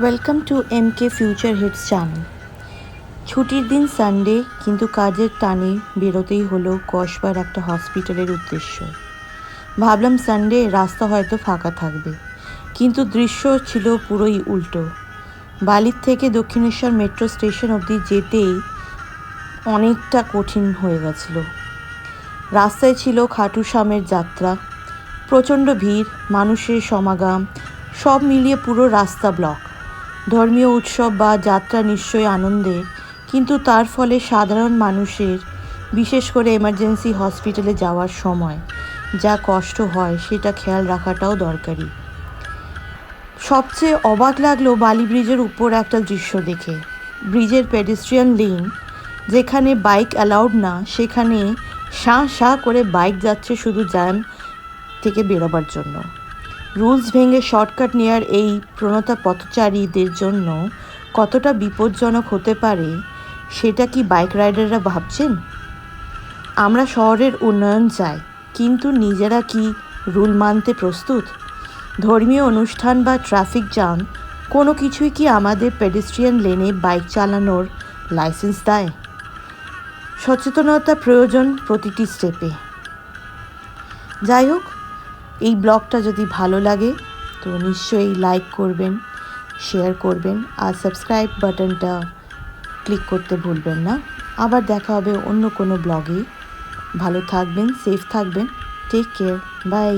Welcome to MK future hits channel. ছুটির দিন Sunday, কিন্তু কাজের টানে বেরোতেই হলো কসবার একটা হসপিটালের উদ্দেশ্য। ভাবলাম সানডে রাস্তা হয়তো ফাঁকা থাকবে, কিন্তু দৃশ্য ছিল পুরোই উল্টো। বালির থেকে দক্ষিণেশ্বর মেট্রো স্টেশন অবধি যেতেই অনেকটা কঠিন হয়ে গেছিল। রাস্তায় ছিল খাটুশ্যামের যাত্রা, প্রচণ্ড ভিড়, মানুষের সমাগম, সব মিলিয়ে পুরো রাস্তা ব্লক। ধর্মীয় উৎসব বা যাত্রা নিশ্চয়ই আনন্দের, কিন্তু তার ফলে সাধারণ মানুষের, বিশেষ করে এমার্জেন্সি হসপিটালে যাওয়ার সময় যা কষ্ট হয় সেটা খেয়াল রাখাটাও দরকারি। সবচেয়ে অবাক লাগলো বালি ব্রিজের উপর একটা দৃশ্য দেখে। ব্রিজের পেডেস্ট্রিয়ান লেন, যেখানে বাইক অ্যালাউড না, সেখানে শাঁ করে বাইক যাচ্ছে শুধু জ্যাম থেকে বেরোবার জন্য। রুলস ভেঙে শর্টকাট নেওয়ার এই প্রণতা পথচারীদের জন্য কতটা বিপজ্জনক হতে পারে সেটা কি বাইক রাইডাররা ভাবছেন? আমরা শহরের উন্নয়ন চাই, কিন্তু নিজেরা কি রুল মানতে প্রস্তুত? ধর্মীয় অনুষ্ঠান বা ট্রাফিক জ্যাম, কোনো কিছুই কি আমাদের পেডেস্ট্রিয়ান লেনে বাইক চালানোর লাইসেন্স দেয়? সচেতনতা প্রয়োজন প্রতিটি স্টেপে। যাই হোক, এই ব্লগটা যদি ভালো লাগে তো নিশ্চয়ই লাইক করবেন, শেয়ার করবেন, আর সাবস্ক্রাইব বাটনটা ক্লিক করতে ভুলবেন না। আবার দেখা হবে অন্য কোনো ব্লগে। ভালো থাকবেন, সেফ থাকবেন, টেক কেয়ার, বাই।